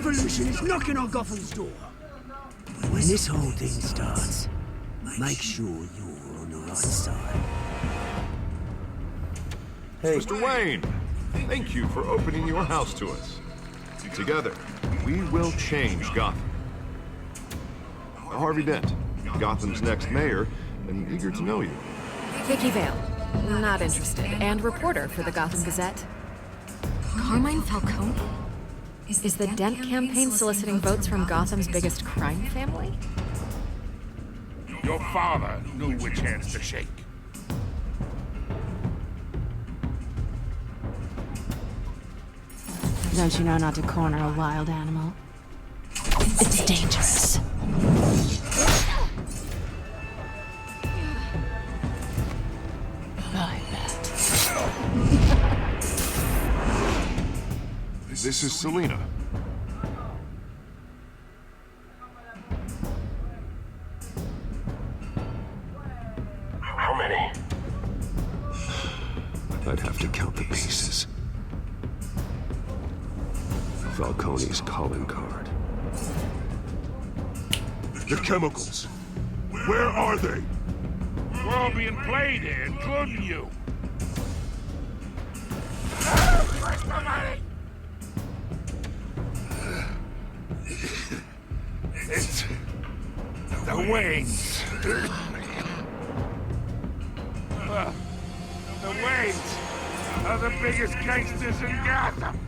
revolution is knocking on Gotham's door. When this whole thing starts, make sure you're on the right side. Hey. Mr. Wayne, thank you for opening your house to us. Together, we will change Gotham. Harvey Dent, Gotham's next mayor, and eager to know you. Vicky Vale, not interested, and reporter for the Gotham Gazette. Carmine Falcone? Is the Dent campaign soliciting votes from Gotham's biggest crime family? Your father knew which hands to shake. Don't you know not to corner a wild animal? It's dangerous. I bet. This is Selina. How many? I'd have to count the pieces. Falcone's calling card. The chemicals. Where are they? We're all being played here, including you. Where's the money? It's the Waynes. The Waynes are the biggest gangsters in Gotham.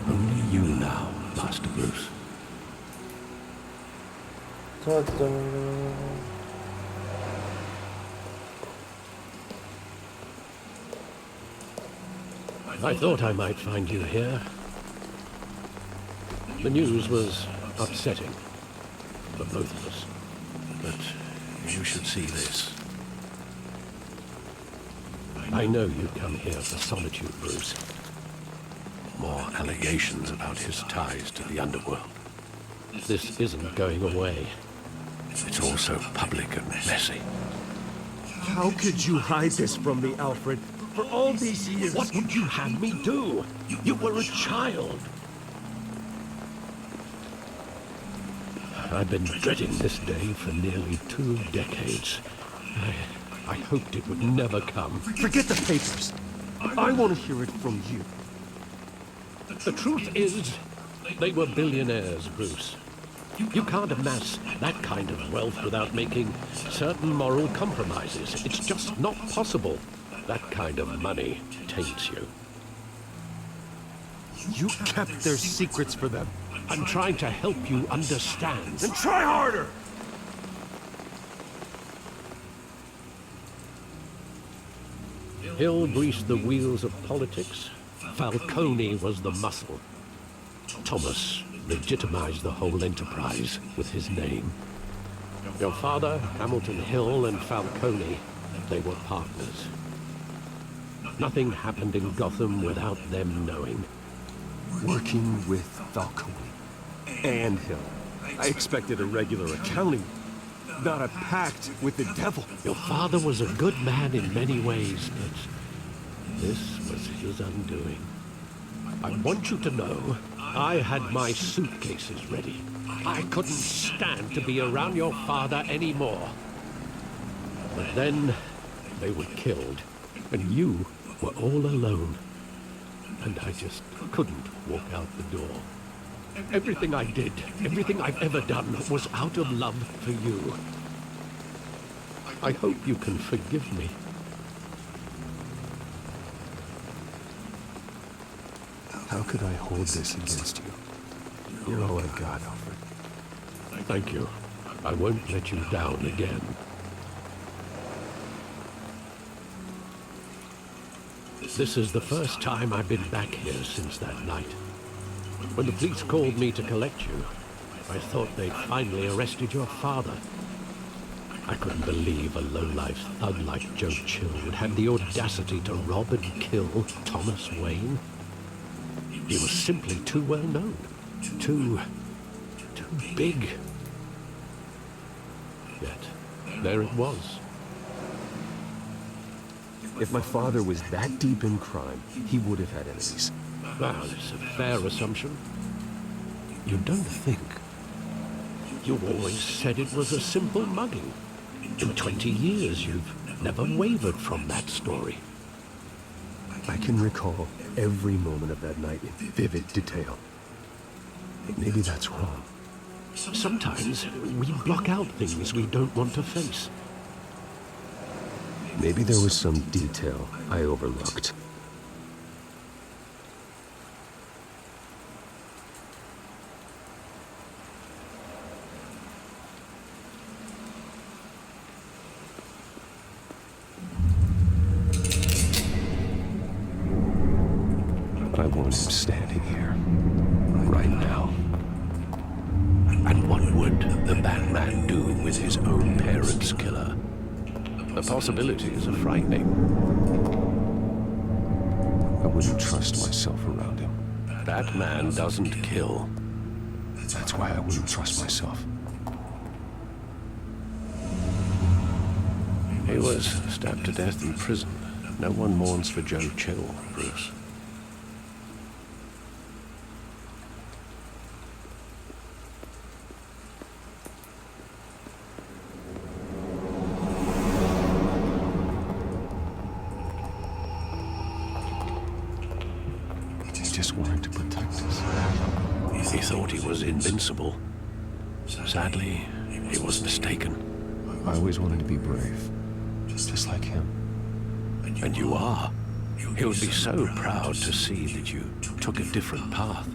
Only you now, Master Bruce. I thought I might find you here. The news was upsetting for both of us. But you should see this. I know you come here for solitude, Bruce. More allegations about his ties to the underworld. This isn't going away. It's also public and messy. How could you hide this from me, Alfred? For all these years... What would you have me do? You were a child. I've been dreading this day for nearly 2 decades. I hoped it would never come. Forget the papers. I want to hear it from you. The truth is, they were billionaires, Bruce. You can't amass that kind of wealth without making certain moral compromises. It's just not possible. That kind of money taints you. You kept their secrets for them. I'm trying to help you understand. Then try harder! Hill greased the wheels of politics. Falcone was the muscle. Thomas legitimized the whole enterprise with his name. Your father, Hamilton Hill, and Falcone, they were partners. Nothing happened in Gotham without them knowing. Working with Falcone and Hill. I expected a regular accounting, not a pact with the devil. Your father was a good man in many ways, but this was his undoing. I want you to know, I had my suitcases ready. I couldn't stand to be around your father anymore. But then, they were killed, and you were all alone, and I just couldn't walk out the door. Everything I did, everything I've ever done, was out of love for you. I hope you can forgive me. How could I hold this against you? You're all I've got, Alfred. Thank you. I won't let you down again. This is the first time I've been back here since that night. When the police called me to collect you, I thought they'd finally arrested your father. I couldn't believe a low-life thug like Joe Chill would have the audacity to rob and kill Thomas Wayne. He was simply too well known. Too big. Yet, there it was. If my father was that deep in crime, he would have had enemies. Well, it's a fair assumption. You don't think. You always said it was a simple mugging. In 20 years, you've never wavered from that story. I can recall every moment of that night in vivid detail. But maybe that's wrong. Sometimes we block out things we don't want to face. Maybe there was some detail I overlooked. I want him standing here, right now. And what would the Batman do with his own parents' killer? The possibilities are frightening. I wouldn't trust myself around him. Batman doesn't kill. That's why I wouldn't trust myself. He was stabbed to death in prison. No one mourns for Joe Chill, Bruce. He just wanted to protect us. He thought he was invincible. Sadly, he was mistaken. I always wanted to be brave, just like him. And you are. He would be so proud to see that you took a different path.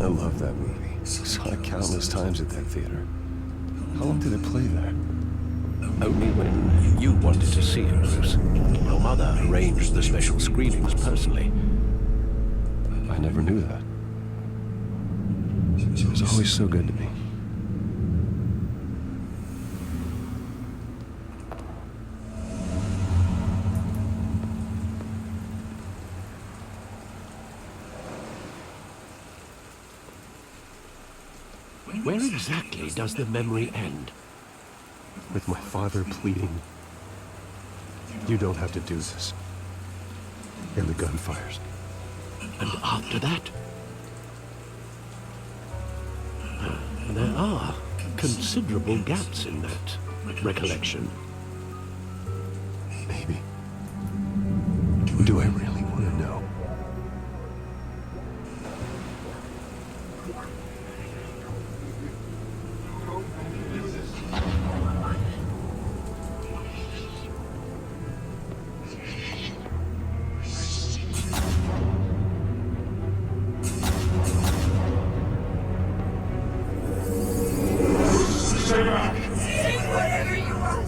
I love that movie. Saw it countless times at that theater. How long did it play there? Only when you wanted to see it, Bruce. Your mother arranged the special screenings personally. I never knew that. She was always so good to me. Where exactly does the memory end? With my father pleading, "You don't have to do this." And the gun fires. And after that? There are considerable gaps in that recollection. Maybe. Do I really want to know? Stay back! Say whatever you want!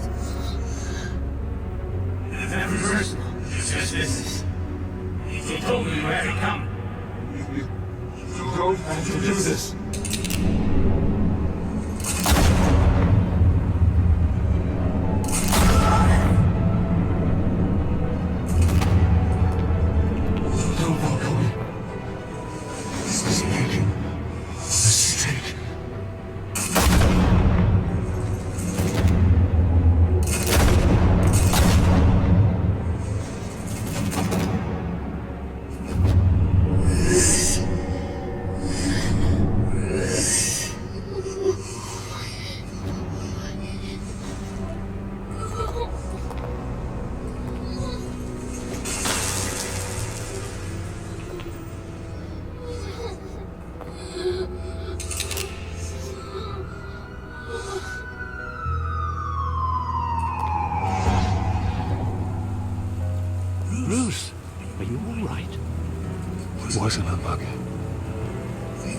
wasn't a bug.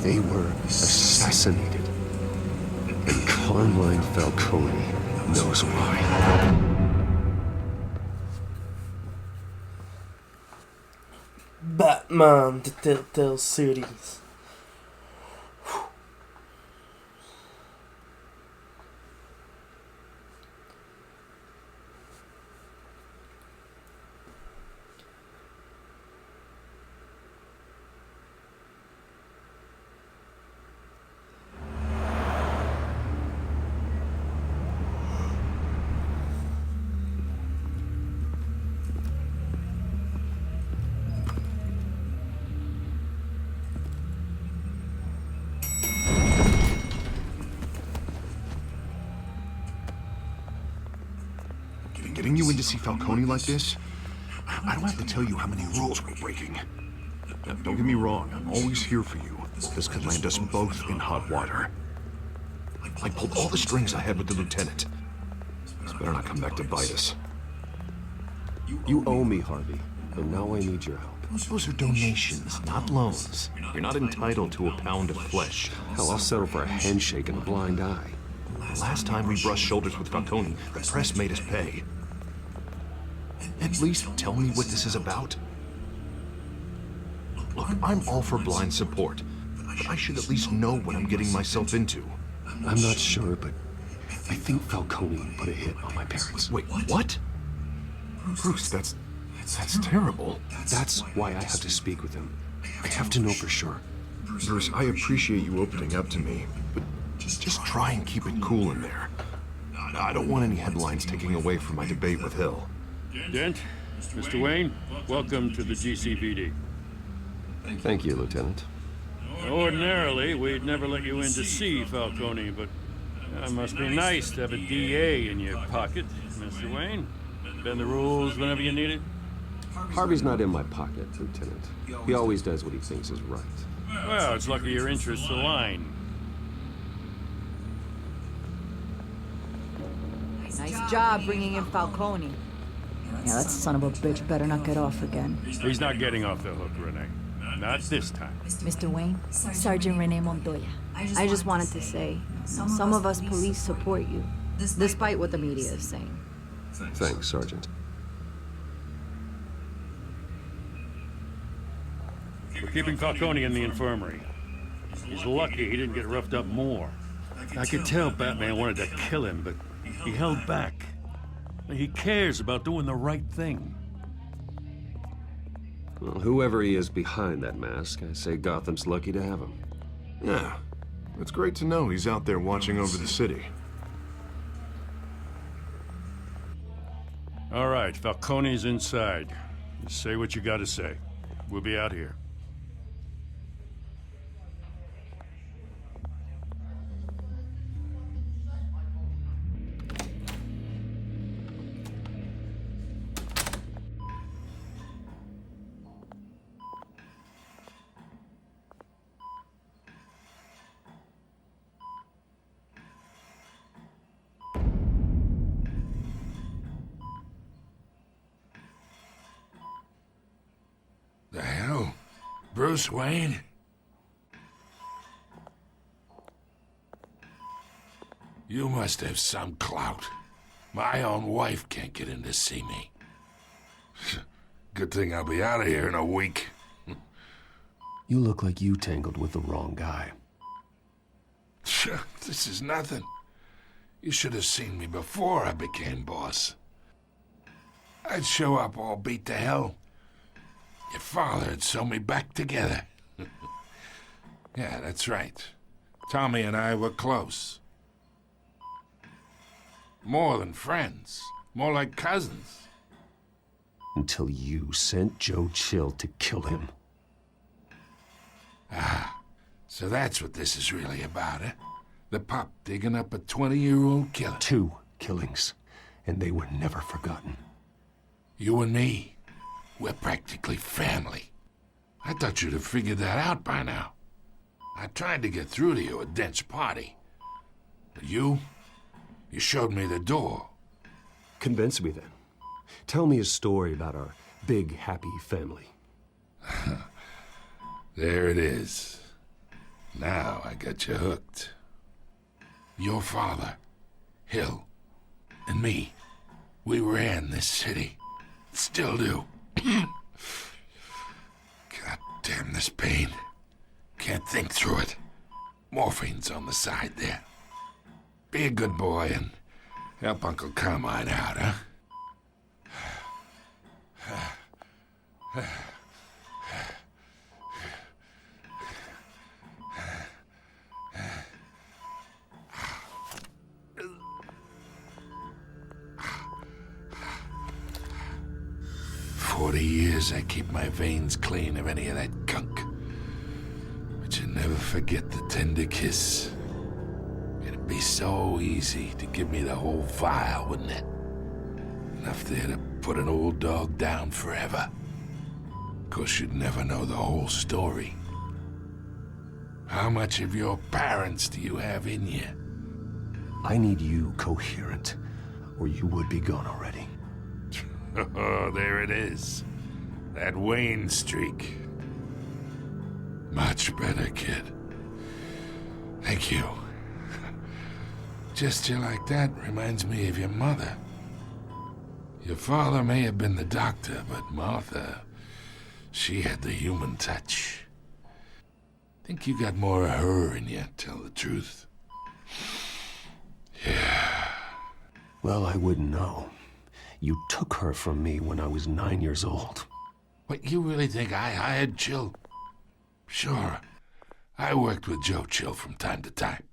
They were assassinated. And Carmine Falcone knows why. Batman, the Telltale series. Getting you in to see Falcone like this? I don't have to tell you how many rules we're breaking. Now, don't get me wrong, I'm always here for you. This could land us both in hot water. I pulled all the strings I had with the lieutenant. This better not come back to bite us. You owe me, Harvey, and now I need your help. Those are donations, not loans. You're not entitled to a pound of flesh. Hell, I'll settle for a handshake and a blind eye. Last time we brushed shoulders with Falcone, the press made us pay. At least tell me what this is about. Look, I'm all for blind support, but I should at least know what I'm getting myself into. I'm not sure, but I think Falcone put a hit on my parents. Wait, what? Bruce, that's terrible. That's why I have to speak with him. I have to know for sure. Bruce, I appreciate you opening up to me, but just try and keep it cool in there. I don't want any headlines taking away from my debate with Hill. Dent, Mr. Wayne, welcome to the GCPD. Thank you, Lieutenant. Ordinarily, we'd never let you in to see Falcone, but it must be nice to have a DA in your pocket, Mr. Wayne. Bend the rules whenever you need it. Harvey's not in my pocket, Lieutenant. He always does what he thinks is right. Well, it's lucky your interests align. Nice job bringing in Falcone. Yeah, that son of a bitch better not get off again. He's not getting off the hook, Renee. Not this time. Mr. Wayne, Sergeant Renee Montoya. I just wanted to say, some of us police support you, despite what the media is saying. Thanks, Sergeant. We're keeping Falcone in the infirmary. He's lucky he didn't get roughed up more. I could tell Batman wanted to kill him, but he held back. He cares about doing the right thing. Well, whoever he is behind that mask, I say Gotham's lucky to have him. Yeah, it's great to know he's out there watching over the city. All right, Falcone's inside. You say what you gotta say. We'll be out here. The hell? Bruce Wayne? You must have some clout. My own wife can't get in to see me. Good thing I'll be out of here in a week. You look like you tangled with the wrong guy. This is nothing. You should have seen me before I became boss. I'd show up all beat to hell. Your father had sewn me back together. Yeah, that's right. Tommy and I were close. More than friends. More like cousins. Until you sent Joe Chill to kill him. Ah, so that's what this is really about, eh? The pup digging up a 20-year-old killer. 2 killings, and they were never forgotten. You and me. We're practically family. I thought you'd have figured that out by now. I tried to get through to you at Dent's party. But you showed me the door. Convince me then. Tell me a story about our big, happy family. There it is. Now I got you hooked. Your father, Hill, and me, we ran this city. Still do. God damn this pain. Can't think through it. Morphine's on the side there. Be a good boy and help Uncle Carmine out, huh? 40 years I keep my veins clean of any of that gunk. But you never forget the tender kiss. It'd be so easy to give me the whole vial, wouldn't it? Enough there to put an old dog down forever. Of course, you'd never know the whole story. How much of your parents do you have in you? I need you coherent, or you would be gone already. Oh, there it is. That Wayne streak. Much better, kid. Thank you. Gesture like that reminds me of your mother. Your father may have been the doctor, but Martha, she had the human touch. Think you got more of her in you, tell the truth. Yeah. Well, I wouldn't know. You took her from me when I was 9 years old. What, you really think I hired Chill? Sure. I worked with Joe Chill from time to time.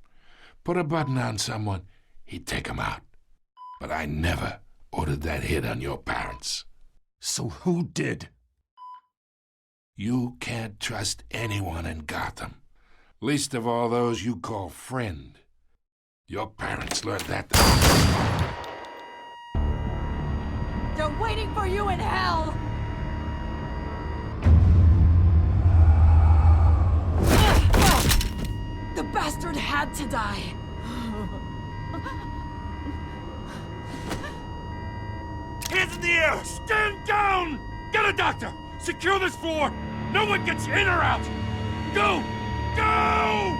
Put a button on someone, he'd take him out. But I never ordered that hit on your parents. So who did? You can't trust anyone in Gotham. Least of all those you call friend. Your parents learned that. They're waiting for you in hell! The bastard had to die. Hands in the air! Stand down! Get a doctor! Secure this floor! No one gets in or out! Go! Go!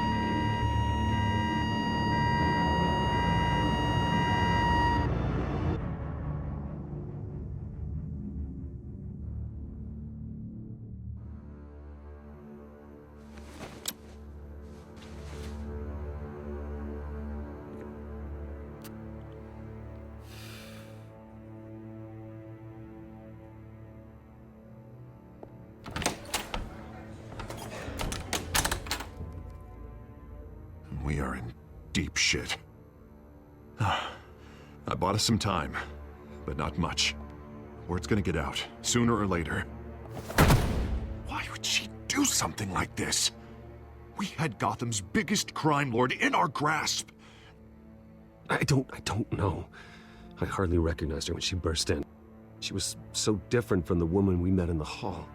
We are in deep shit. I bought us some time, but not much. Word's gonna get out, sooner or later. Why would she do something like this? We had Gotham's biggest crime lord in our grasp. I don't know. I hardly recognized her when she burst in. She was so different from the woman we met in the hall.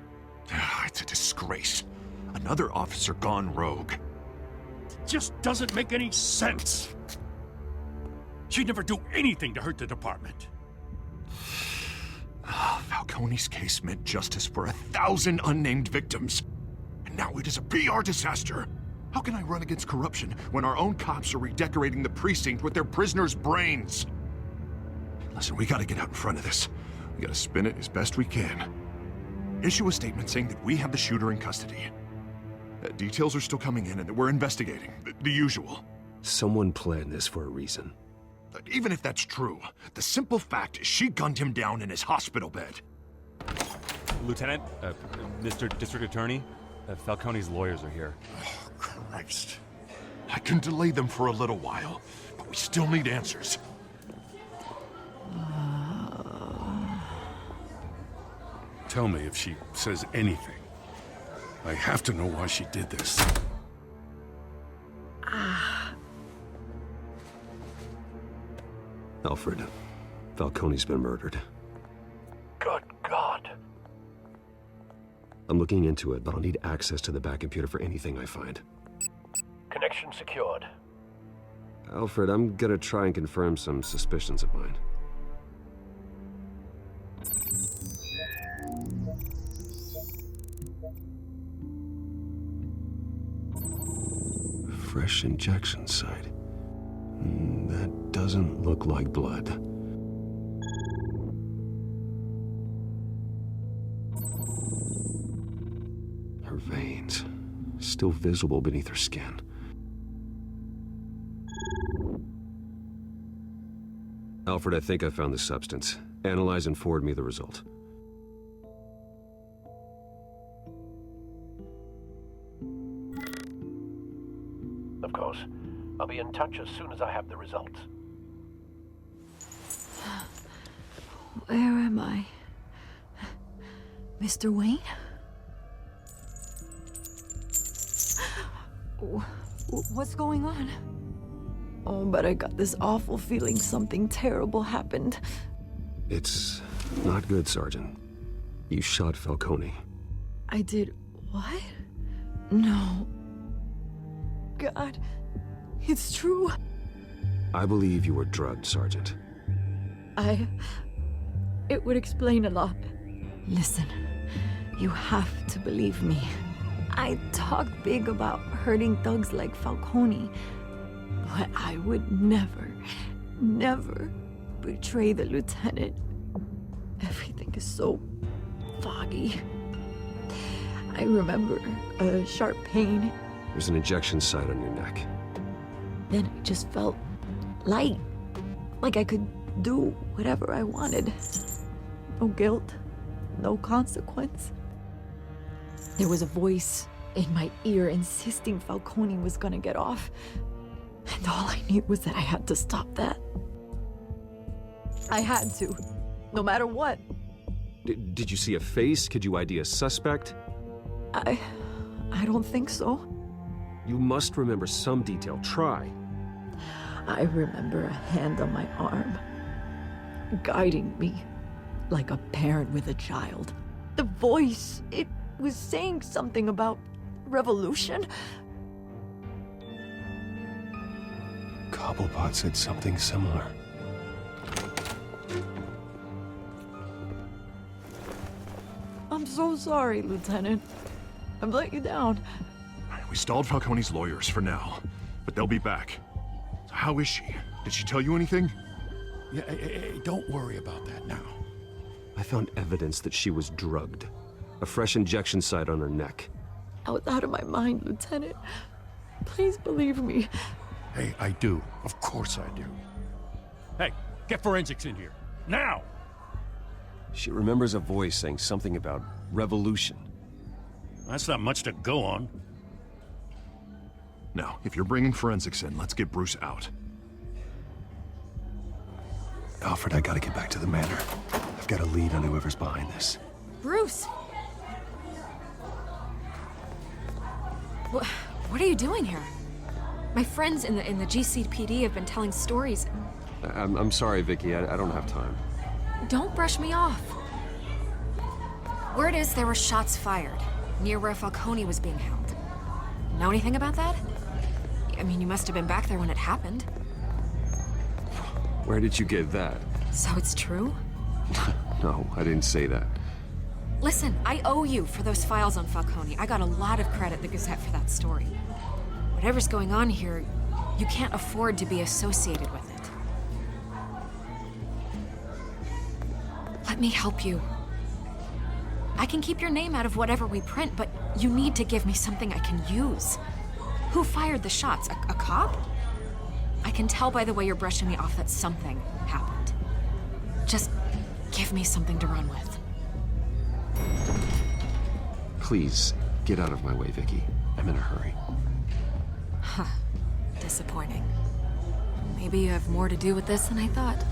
It's a disgrace. Another officer gone rogue. Just doesn't make any sense. She'd never do anything to hurt the department. Falcone's case meant justice for 1,000 unnamed victims. And now it is a PR disaster. How can I run against corruption when our own cops are redecorating the precinct with their prisoners' brains? Listen, we gotta get out in front of this. We gotta spin it as best we can. Issue a statement saying that we have the shooter in custody. Details are still coming in and that we're investigating. The usual. Someone planned this for a reason. Even if that's true, the simple fact is she gunned him down in his hospital bed. Lieutenant, Mr. District Attorney, Falcone's lawyers are here. Oh, Christ. I can delay them for a little while, but we still need answers. Tell me if she says anything. I have to know why she did this. Alfred, Falcone's been murdered. Good God. I'm looking into it, but I'll need access to the back computer for anything I find. Connection secured. Alfred, I'm gonna try and confirm some suspicions of mine. fresh injection site. That doesn't look like blood. Her veins, still visible beneath her skin. Alfred, I think I found the substance. Analyze and forward me the result. Of course. I'll be in touch as soon as I have the results. Where am I? Mr. Wayne? What's going on? Oh, but I got this awful feeling something terrible happened. It's not good, Sergeant. You shot Falcone. I did what? No. God, it's true. I believe you were drugged, Sergeant. It would explain a lot. Listen, you have to believe me. I talk big about hurting thugs like Falcone, but I would never betray the lieutenant. Everything is so foggy. I remember a sharp pain. There's an injection site on your neck. Then I just felt light, like I could do whatever I wanted. No guilt, no consequence. There was a voice in my ear insisting Falcone was gonna get off. And all I knew was that I had to stop that. I had to, no matter what. Did you see a face? Could you ID a suspect? I don't think so. You must remember some detail. Try. I remember a hand on my arm, guiding me like a parent with a child. The voice, it was saying something about revolution. Cobblepot said something similar. I'm so sorry, Lieutenant. I've let you down. We stalled Falcone's lawyers for now, but they'll be back. How is she? Did she tell you anything? Yeah, hey, don't worry about that now. I found evidence that she was drugged. A fresh injection site on her neck. I was out of my mind, Lieutenant. Please believe me. Hey, I do. Of course I do. Hey, get forensics in here. Now! She remembers a voice saying something about revolution. That's not much to go on. Now, if you're bringing forensics in, let's get Bruce out. Alfred, I gotta get back to the manor. I've got a lead on whoever's behind this. Bruce! What are you doing here? My friends in the GCPD have been telling stories. I'm sorry, Vicky. I don't have time. Don't brush me off. Word is there were shots fired near where Falcone was being held. Know anything about that? I mean, you must have been back there when it happened. Where did you get that? So it's true? No, I didn't say that. Listen, I owe you for those files on Falcone. I got a lot of credit at the Gazette for that story. Whatever's going on here, you can't afford to be associated with it. Let me help you. I can keep your name out of whatever we print, but you need to give me something I can use. Who fired the shots? A cop? I can tell by the way you're brushing me off that something happened. Just give me something to run with. Please, get out of my way, Vicky. I'm in a hurry. Huh. Disappointing. Maybe you have more to do with this than I thought.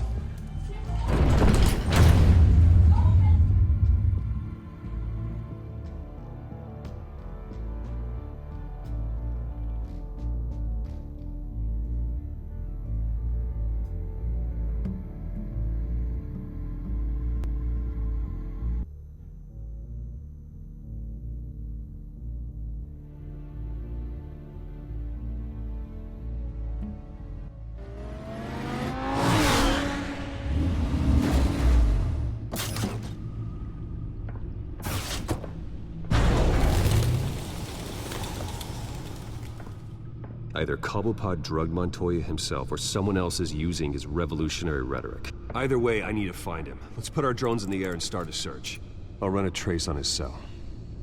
Either Cobblepot drugged Montoya himself, or someone else is using his revolutionary rhetoric. Either way, I need to find him. Let's put our drones in the air and start a search. I'll run a trace on his cell.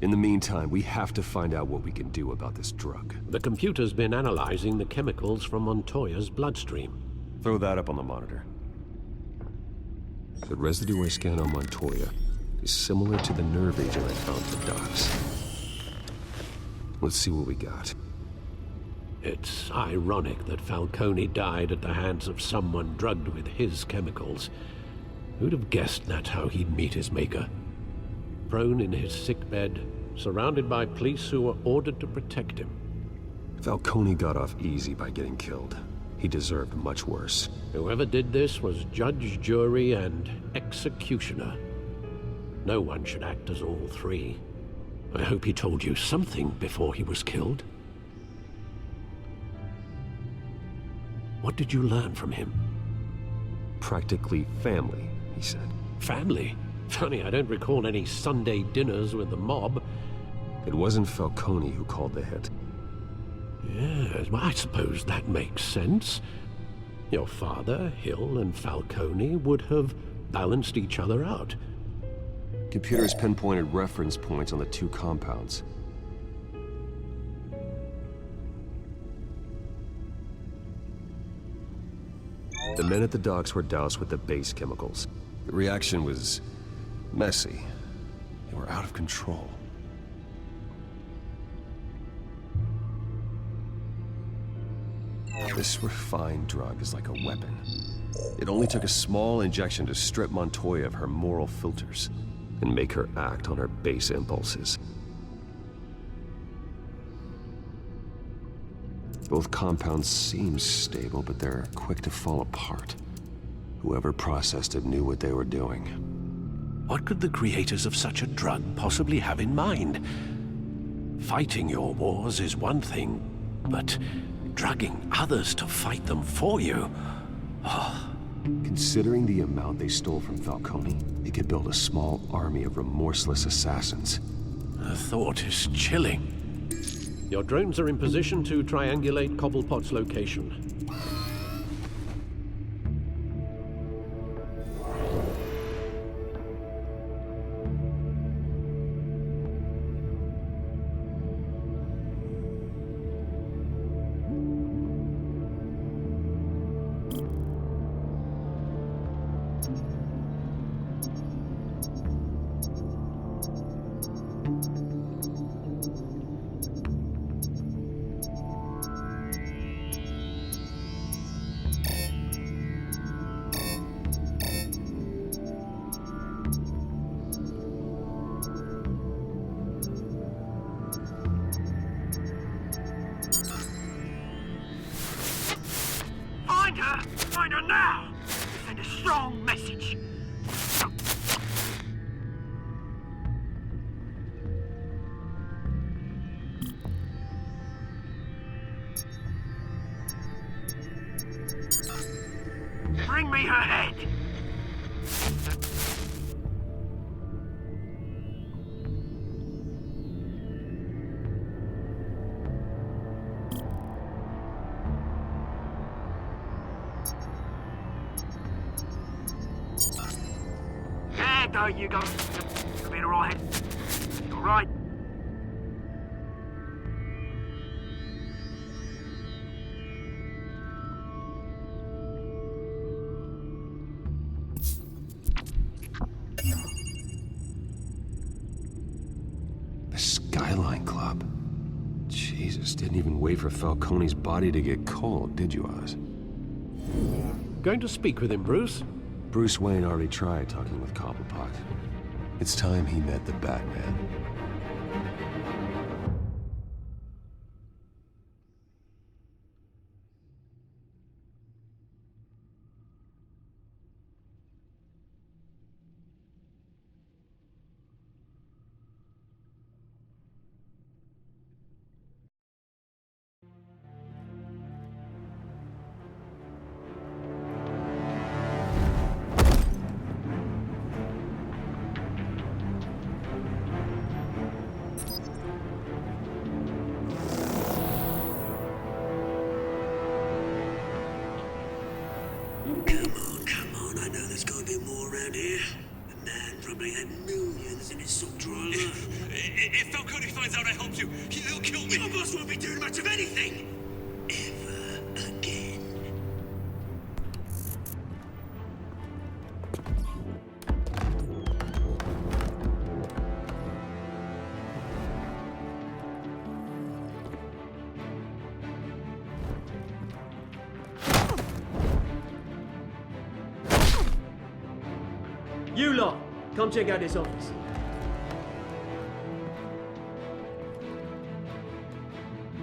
In the meantime, we have to find out what we can do about this drug. The computer's been analyzing the chemicals from Montoya's bloodstream. Throw that up on the monitor. The residue I scanned on Montoya is similar to the nerve agent I found at the docks. Let's see what we got. It's ironic that Falcone died at the hands of someone drugged with his chemicals. Who'd have guessed that's how he'd meet his maker? Prone in his sickbed, surrounded by police who were ordered to protect him. Falcone got off easy by getting killed. He deserved much worse. Whoever did this was judge, jury, and executioner. No one should act as all three. I hope he told you something before he was killed. What did you learn from him? Practically family, he said. Family? Funny, I don't recall any Sunday dinners with the mob. It wasn't Falcone who called the hit. Yes, well, I suppose that makes sense. Your father, Hill, and Falcone would have balanced each other out. Computers pinpointed reference points on the two compounds. The men at the docks were doused with the base chemicals. The reaction was messy. They were out of control. This refined drug is like a weapon. It only took a small injection to strip Montoya of her moral filters and make her act on her base impulses. Both compounds seem stable, but they're quick to fall apart. Whoever processed it knew what they were doing. What could the creators of such a drug possibly have in mind? Fighting your wars is one thing, but drugging others to fight them for you? Oh. Considering the amount they stole from Falcone, they could build a small army of remorseless assassins. The thought is chilling. Your drones are in position to triangulate Cobblepot's location. Find her now! Send a strong message. Bring me her head! There you go. You'll be alright. You're right. The Skyline Club. Jesus, didn't even wait for Falcone's body to get cold, did you, Oz? Going to speak with him, Bruce? Bruce Wayne already tried talking with Cobblepot. It's time he met the Batman. Come on, I know there's gotta be more around here. The man probably had millions in his salt drawer. If Falcone finds out I helped you, he'll kill me. Your boss won't be doing much of anything! Ever again. You lot, come check out this office.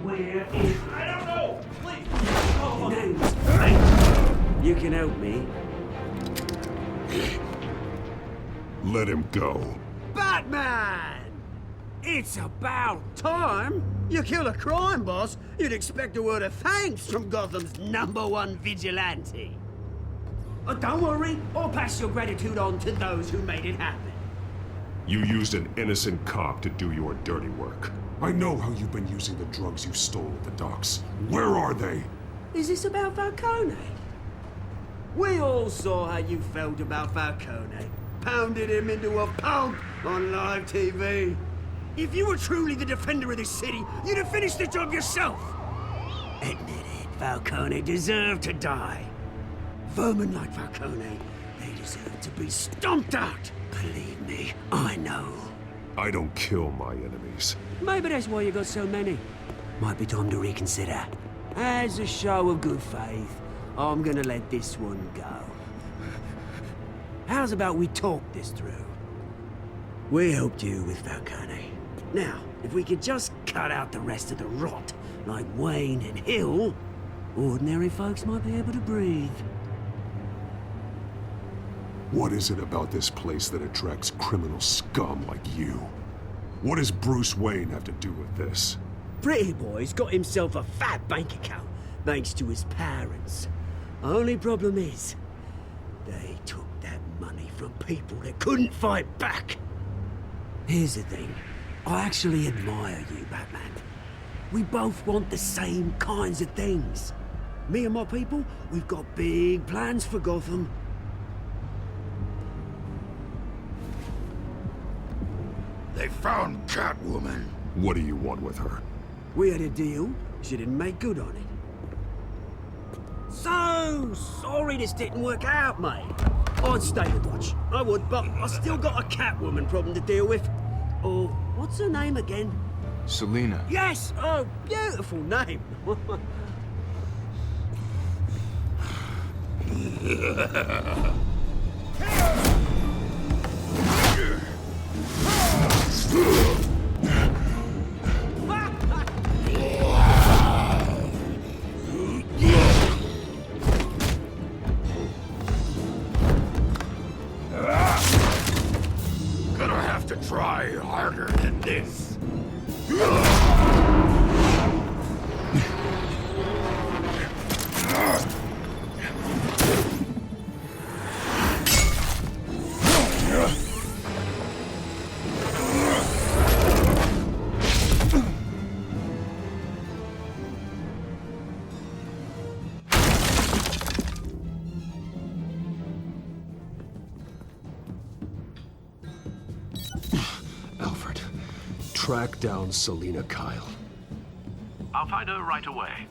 Where is... I don't know! Please! You can help me. Let him go. Batman! It's about time! You kill a crime boss, you'd expect a word of thanks from Gotham's #1 vigilante. Oh, don't worry, I'll pass your gratitude on to those who made it happen. You used an innocent cop to do your dirty work. I know how you've been using the drugs you stole at the docks. Where are they? Is this about Falcone? We all saw how you felt about Falcone. Pounded him into a pulp on live TV. If you were truly the defender of this city, you'd have finished the job yourself. Admit it, Falcone deserved to die. Vermin like Falcone, they deserve to be stomped out. Believe me, I know. I don't kill my enemies. Maybe that's why you got so many. Might be time to reconsider. As a show of good faith, I'm gonna let this one go. How's about we talk this through? We helped you with Falcone. Now, if we could just cut out the rest of the rot, like Wayne and Hill, ordinary folks might be able to breathe. What is it about this place that attracts criminal scum like you? What does Bruce Wayne have to do with this? Pretty Boy's got himself a fat bank account, thanks to his parents. Only problem is, they took that money from people that couldn't fight back. Here's the thing, I actually admire you, Batman. We both want the same kinds of things. Me and my people, we've got big plans for Gotham. They found Catwoman. What do you want with her? We had a deal, she didn't make good on it. So sorry this didn't work out, mate. I'd stay to watch, I would, but I still got a Catwoman problem to deal with. Oh, what's her name again? Selina. Yes! Oh, beautiful name. Gonna have to try harder than this. Alfred, track down Selina Kyle. I'll find her right away.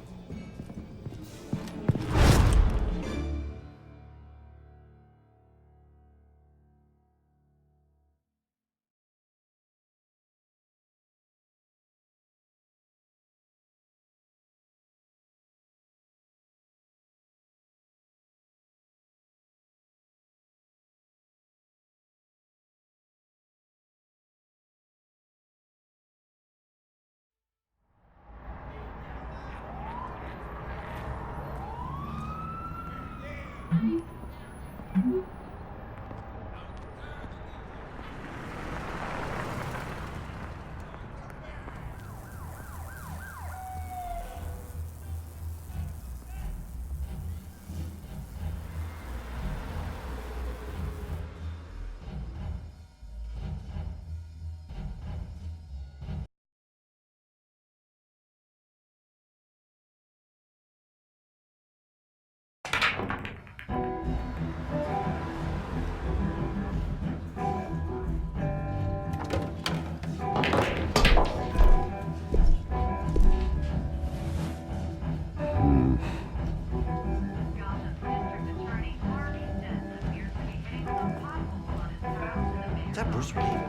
that Bruce Wayne?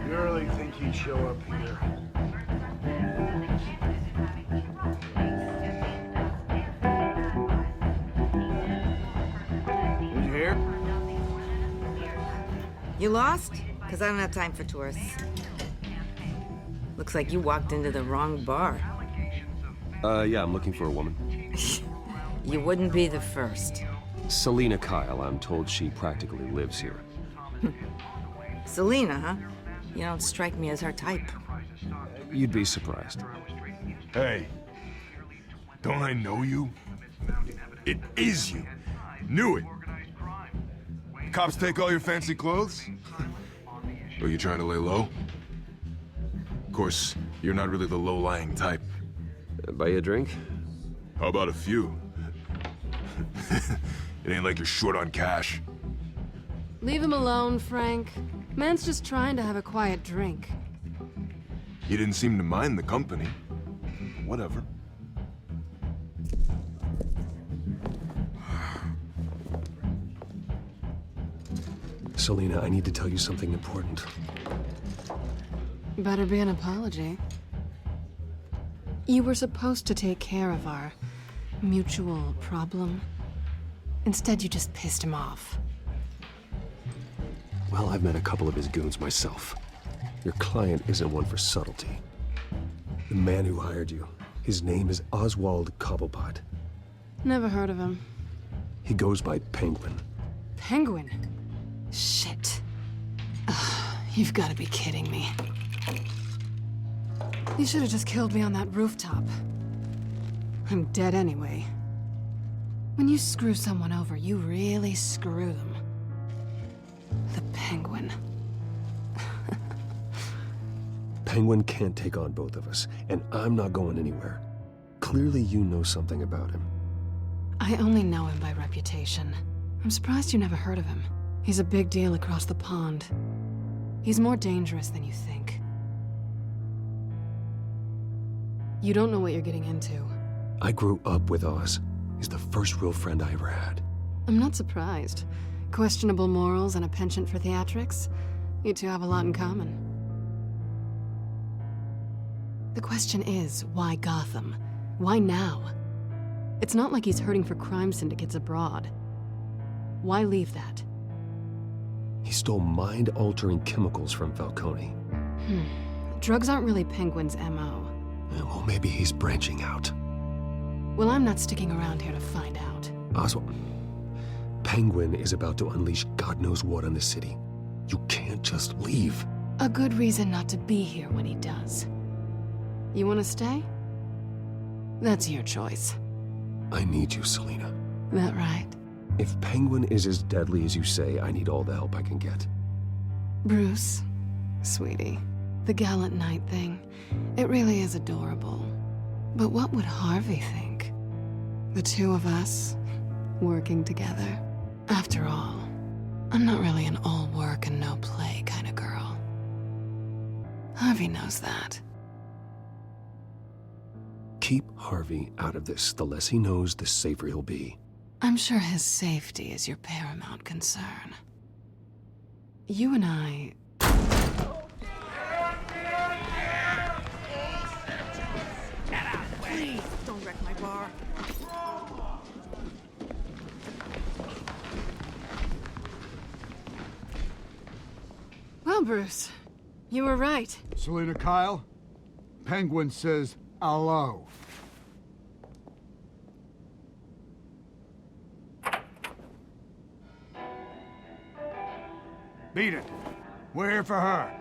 You really think he'd show up here? Did you hear? You lost? Because I don't have time for tourists. Looks like you walked into the wrong bar. Yeah, I'm looking for a woman. You wouldn't be the first. Selina Kyle, I'm told she practically lives here. Selina, huh? You don't strike me as her type. You'd be surprised. Hey, don't I know you? It is you. Knew it. Cops take all your fancy clothes? Are you trying to lay low? Of course, you're not really the low-lying type. Buy you a drink? How about a few? It ain't like you're short on cash. Leave him alone, Frank. Man's just trying to have a quiet drink. You didn't seem to mind the company. Whatever. Selina, I need to tell you something important. Better be an apology. You were supposed to take care of our mutual problem. Instead, you just pissed him off. Well, I've met a couple of his goons myself. Your client isn't one for subtlety. The man who hired you, his name is Oswald Cobblepot. Never heard of him. He goes by Penguin. Penguin? Shit. Ugh, you've got to be kidding me. You should have just killed me on that rooftop. I'm dead anyway. When you screw someone over, you really screw them. The Penguin. Penguin can't take on both of us, and I'm not going anywhere. Clearly you know something about him. I only know him by reputation. I'm surprised you never heard of him. He's a big deal across the pond. He's more dangerous than you think. You don't know what you're getting into. I grew up with Oz. He's the first real friend I ever had. I'm not surprised. Questionable morals and a penchant for theatrics. You two have a lot in common. The question is, why Gotham? Why now? It's not like he's hurting for crime syndicates abroad. Why leave that? He stole mind-altering chemicals from Falcone. Drugs aren't really Penguin's MO. Well, maybe he's branching out. Well, I'm not sticking around here to find out. Oswald, Penguin is about to unleash God knows what on the city. You can't just leave. A good reason not to be here when he does. You want to stay? That's your choice. I need you, Selina. That right? If Penguin is as deadly as you say, I need all the help I can get. Bruce, sweetie, the gallant knight thing, it really is adorable. But what would Harvey think? The two of us, working together. After all, I'm not really an all work and no play kind of girl. Harvey knows that. Keep Harvey out of this. The less he knows, the safer he'll be. I'm sure his safety is your paramount concern. You and I... Please, don't wreck my bar. Well, Bruce, you were right. Selina Kyle, Penguin says hello. Beat it. We're here for her.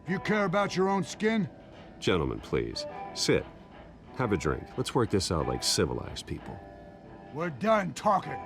If you care about your own skin... Gentlemen, please. Sit. Have a drink. Let's work this out like civilized people. We're done talking.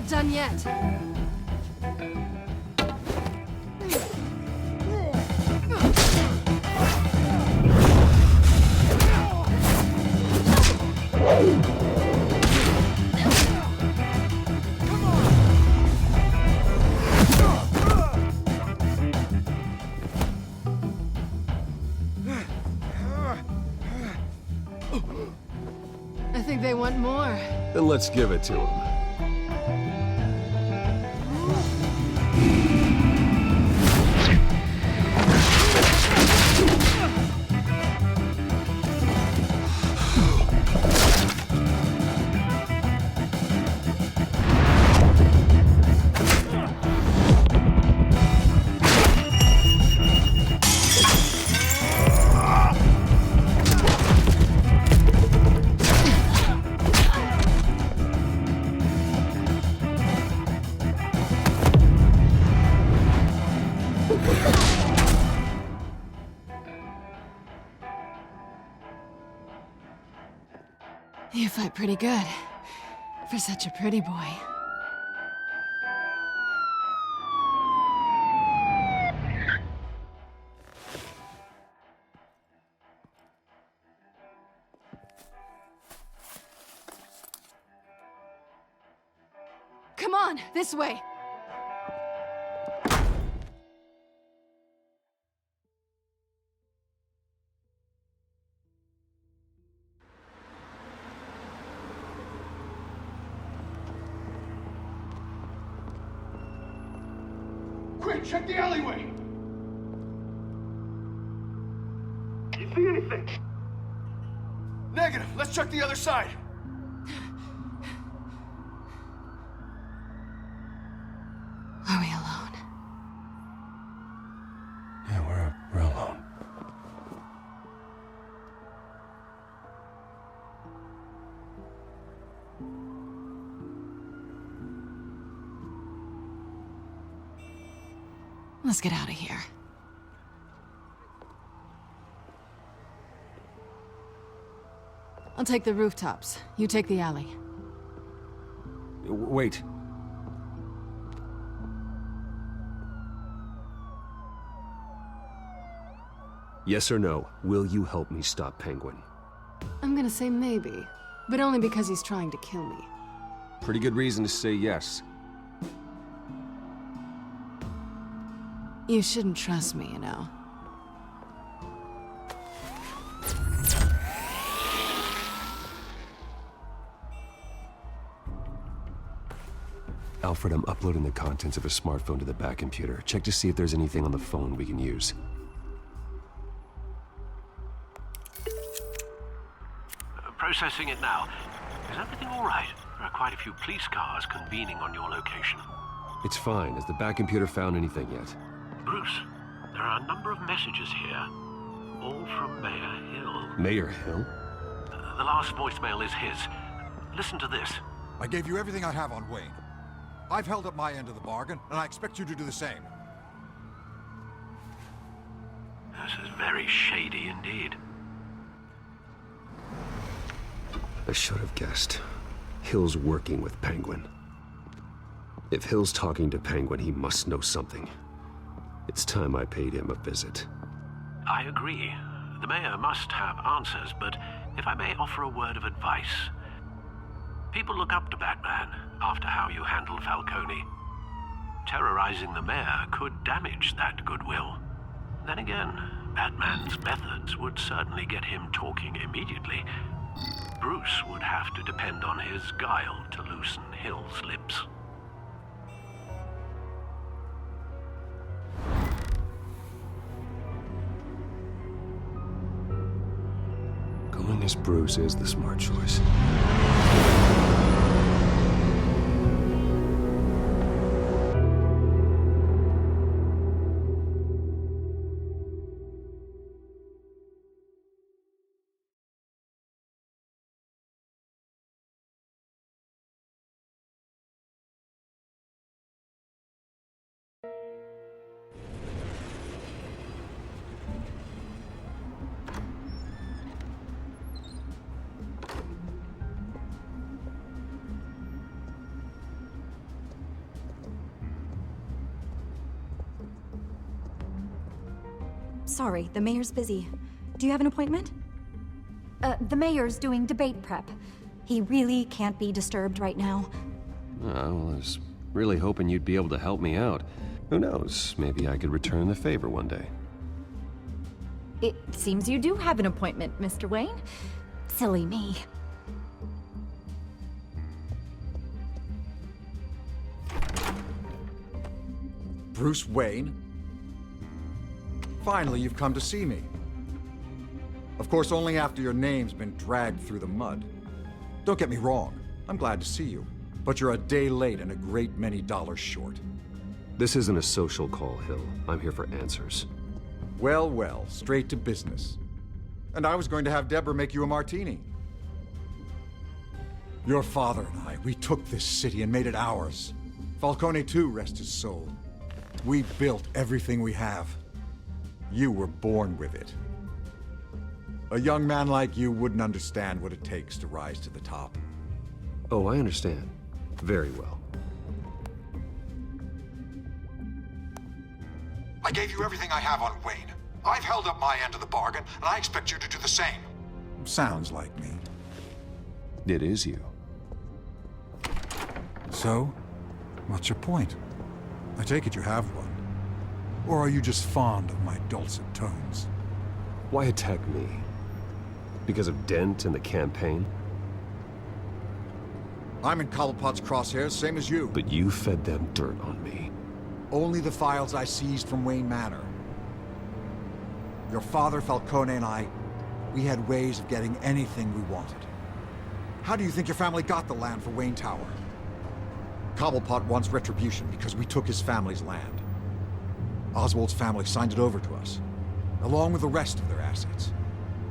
done yet. I think they want more. Then let's give it to him. You fight pretty good. For such a pretty boy. Come on, this way. Quick, check the alleyway! You see anything? Negative. Let's check the other side. Are we alone? Yeah, we're alone. Let's get out of here. I'll take the rooftops. You take the alley. Wait. Yes or no, will you help me stop Penguin? I'm gonna say maybe, but only because he's trying to kill me. Pretty good reason to say yes. You shouldn't trust me, you know. Alfred, I'm uploading the contents of a smartphone to the back computer. Check to see if there's anything on the phone we can use. Processing it now. Is everything all right? There are quite a few police cars convening on your location. It's fine. Has the back computer found anything yet? Bruce, there are a number of messages here, all from Mayor Hill. Mayor Hill? The last voicemail is his. Listen to this. I gave you everything I have on Wayne. I've held up my end of the bargain, and I expect you to do the same. This is very shady indeed. I should have guessed. Hill's working with Penguin. If Hill's talking to Penguin, he must know something. It's time I paid him a visit. I agree. The mayor must have answers, but if I may offer a word of advice. People look up to Batman after how you handled Falcone. Terrorizing the mayor could damage that goodwill. Then again, Batman's methods would certainly get him talking immediately. Bruce would have to depend on his guile to loosen Hill's lips. Going as Bruce is the smart choice. sorry. The mayor's busy. Do you have an appointment? The mayor's doing debate prep. He really can't be disturbed right now. I was really hoping you'd be able to help me out. Who knows, maybe I could return the favor one day. It seems you do have an appointment, Mr. Wayne. Silly me. Bruce Wayne? Finally, you've come to see me. Of course, only after your name's been dragged through the mud. Don't get me wrong, I'm glad to see you. But you're a day late and a great many dollars short. This isn't a social call, Hill. I'm here for answers. Well, well, straight to business. And I was going to have Deborah make you a martini. Your father and I, we took this city and made it ours. Falcone too, rest his soul. We built everything we have. You were born with it. A young man like you wouldn't understand what it takes to rise to the top. Oh, I understand. Very well. I gave you everything I have on Wayne. I've held up my end of the bargain, and I expect you to do the same. Sounds like me. It is you. So, what's your point? I take it you have one. Or are you just fond of my dulcet tones? Why attack me? Because of Dent and the campaign? I'm in Cobblepot's crosshairs, same as you. But you fed them dirt on me. Only the files I seized from Wayne Manor. Your father, Falcone, and I, we had ways of getting anything we wanted. How do you think your family got the land for Wayne Tower? Cobblepot wants retribution because we took his family's land. Oswald's family signed it over to us, along with the rest of their assets.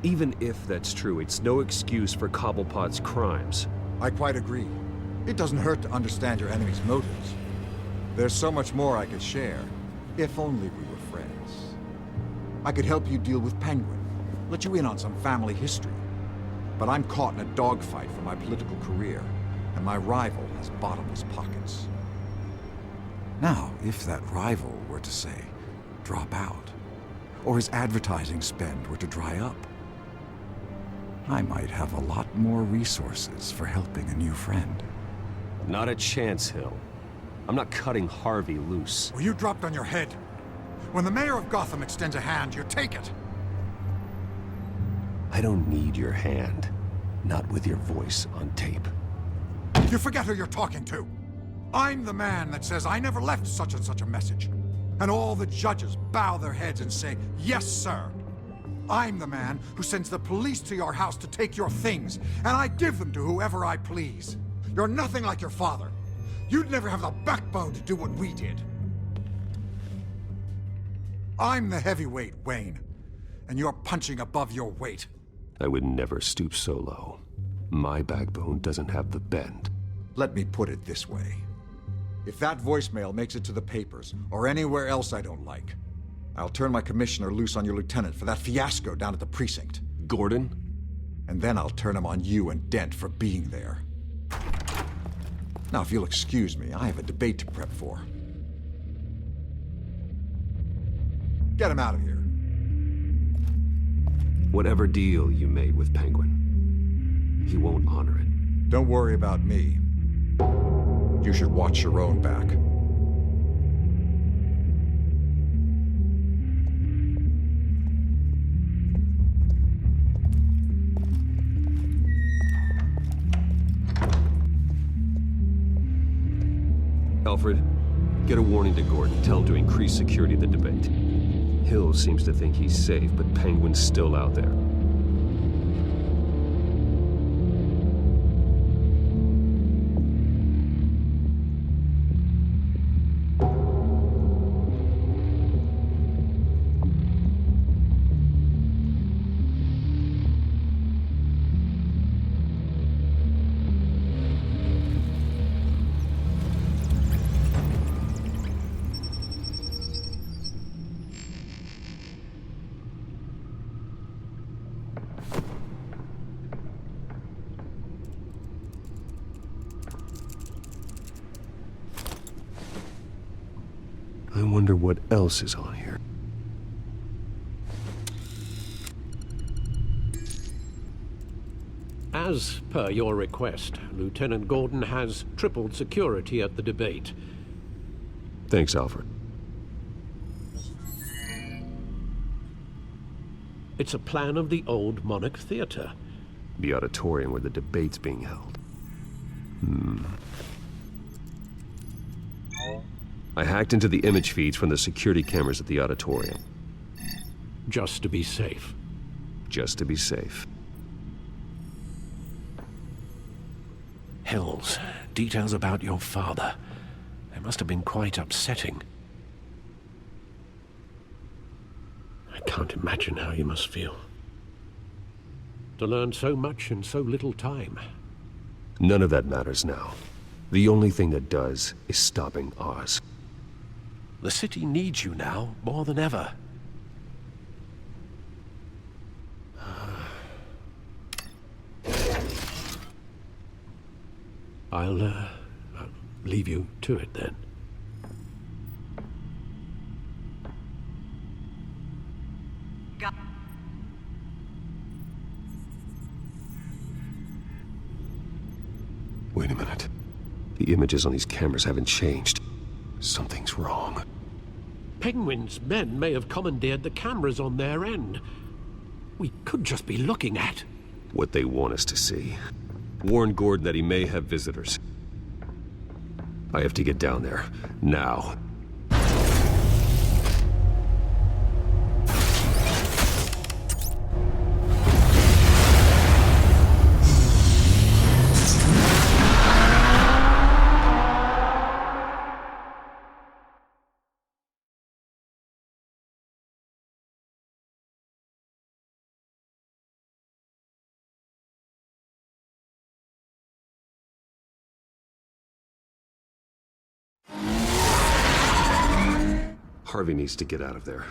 Even if that's true, it's no excuse for Cobblepot's crimes. I quite agree. It doesn't hurt to understand your enemy's motives. There's so much more I could share, if only we were friends. I could help you deal with Penguin, let you in on some family history. But I'm caught in a dogfight for my political career, and my rival has bottomless pockets. Now, if that rival were to say, drop out, or his advertising spend were to dry up, I might have a lot more resources for helping a new friend. Not a chance, Hill. I'm not cutting Harvey loose. Well, you dropped on your head. When the mayor of Gotham extends a hand, you take it. I don't need your hand. Not with your voice on tape. You forget who you're talking to. I'm the man that says I never left such and such a message. And all the judges bow their heads and say, yes, sir. I'm the man who sends the police to your house to take your things, and I give them to whoever I please. You're nothing like your father. You'd never have the backbone to do what we did. I'm the heavyweight, Wayne, and you're punching above your weight. I would never stoop so low. My backbone doesn't have the bend. Let me put it this way. If that voicemail makes it to the papers, or anywhere else I don't like, I'll turn my commissioner loose on your lieutenant for that fiasco down at the precinct. Gordon? And then I'll turn him on you and Dent for being there. Now, if you'll excuse me, I have a debate to prep for. Get him out of here. Whatever deal you made with Penguin, he won't honor it. Don't worry about me. You should watch your own back. Alfred, get a warning to Gordon. Tell him to increase security of the debate. Hill seems to think he's safe, but Penguin's still out there. I wonder what else is on here. As per your request, Lieutenant Gordon has tripled security at the debate. Thanks, Alfred. It's a plan of the old Monarch Theater. The auditorium where the debate's being held. I hacked into the image feeds from the security cameras at the auditorium. Just to be safe. Just to be safe. Hells, details about your father. They must have been quite upsetting. I can't imagine how you must feel. To learn so much in so little time. None of that matters now. The only thing that does is stopping Oz. The city needs you now, more than ever. I'll leave you to it then. Wait a minute. The images on these cameras haven't changed. Something's wrong. Penguin's men may have commandeered the cameras on their end. We could just be looking at What they want us to see. Warn Gordon that he may have visitors. I have to get down there. Now. Harvey needs to get out of there.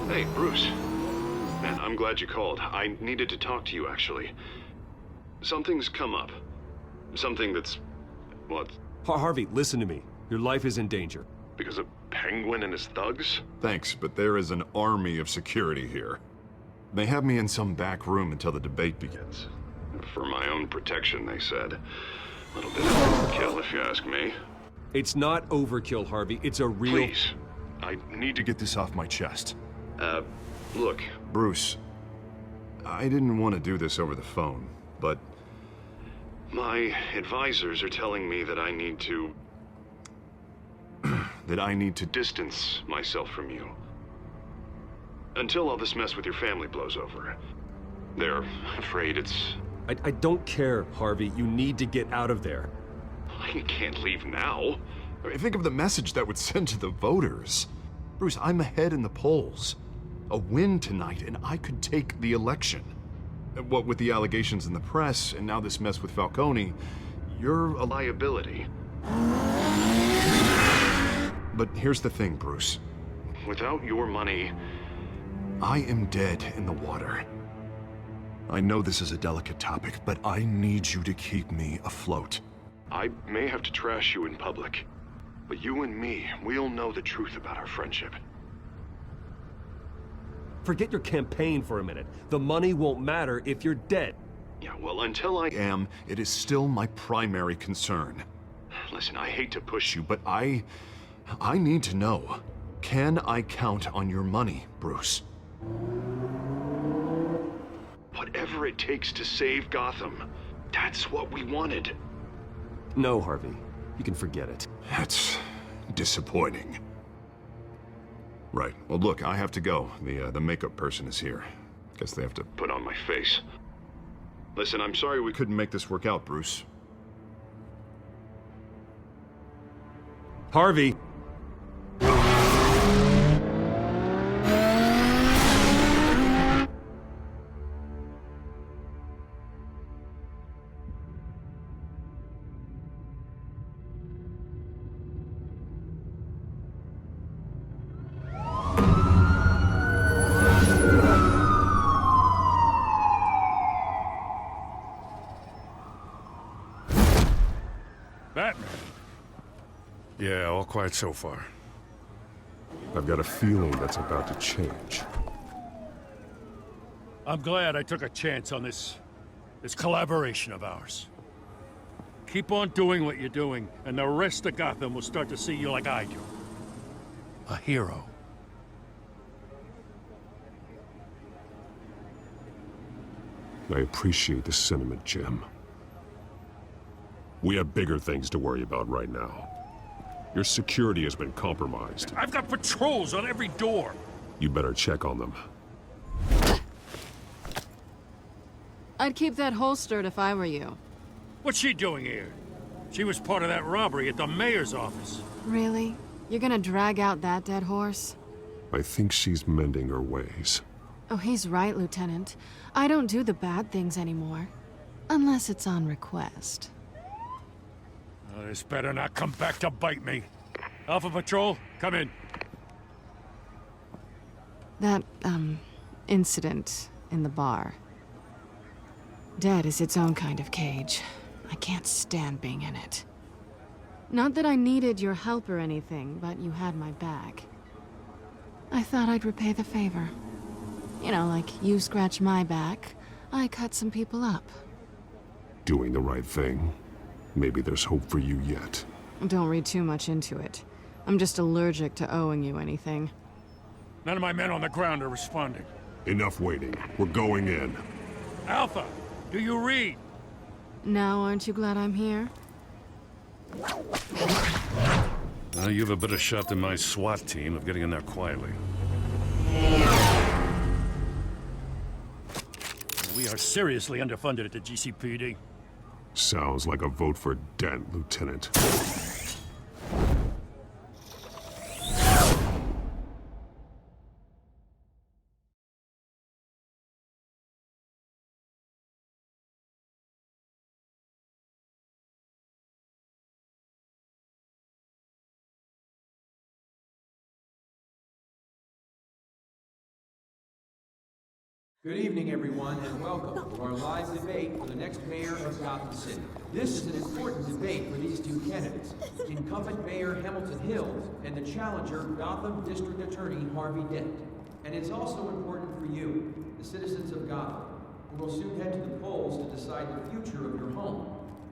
Hey, Bruce. Man, I'm glad you called. I needed to talk to you, actually. Something's come up. Something that's... well, Harvey, listen to me. Your life is in danger. because of Penguin and his thugs? Thanks, but there is an army of security here. They have me in some back room until the debate begins. For my own protection, they said. A little bit of overkill, if you ask me. It's not overkill, Harvey. It's a real... Please, I need to get this off my chest. Look, Bruce, I didn't want to do this over the phone, but my advisors are telling me that I need to... that I need to distance myself from you. Until all this mess with your family blows over. They're afraid it's... I don't care, Harvey. You need to get out of there. I can't leave now. I mean, think of the message that would send to the voters. Bruce, I'm ahead in the polls. A win tonight, and I could take the election. What with the allegations in the press, and now this mess with Falcone, you're a liability. But here's the thing, Bruce. Without your money, I am dead in the water. I know this is a delicate topic, but I need you to keep me afloat. I may have to trash you in public, but you and me, we'll know the truth about our friendship. Forget your campaign for a minute. The money won't matter if you're dead. Yeah, well, until I am, it is still my primary concern. Listen, I hate to push you, but I need to know. Can I count on your money, Bruce? Whatever it takes to save Gotham. That's what we wanted. No, Harvey. You can forget it. That's disappointing. Right. Well, look, I have to go. The makeup person is here. Guess they have to put on my face. Listen, I'm sorry we couldn't make this work out, Bruce. Harvey! Batman. Yeah, all quiet so far. I've got a feeling that's about to change. I'm glad I took a chance on this collaboration of ours. Keep on doing what you're doing, and the rest of Gotham will start to see you like I do. A hero. I appreciate the sentiment, Jim. We have bigger things to worry about right now. Your security has been compromised. I've got patrols on every door. You better check on them. I'd keep that holstered if I were you. What's she doing here? She was part of that robbery at the mayor's office. Really? You're gonna drag out that dead horse? I think she's mending her ways. Oh, he's right, Lieutenant. I don't do the bad things anymore. Unless it's on request. Oh, this better not come back to bite me. Alpha Patrol, come in. That, incident in the bar. Dead is its own kind of cage. I can't stand being in it. Not that I needed your help or anything, but you had my back. I thought I'd repay the favor. You know, like you scratch my back, I cut some people up. Doing the right thing. Maybe there's hope for you yet. Don't read too much into it. I'm just allergic to owing you anything. None of my men on the ground are responding. Enough waiting. We're going in. Alpha, do you read? Now aren't you glad I'm here? You have a better shot than my SWAT team of getting in there quietly. We are seriously underfunded at the GCPD. Sounds like a vote for Dent, Lieutenant. Good evening, everyone, and welcome to our live debate for the next mayor of Gotham City. This is an important debate for these two candidates, incumbent Mayor Hamilton Hill and the challenger Gotham District Attorney Harvey Dent. And it's also important for you, the citizens of Gotham, who will soon head to the polls to decide the future of your home,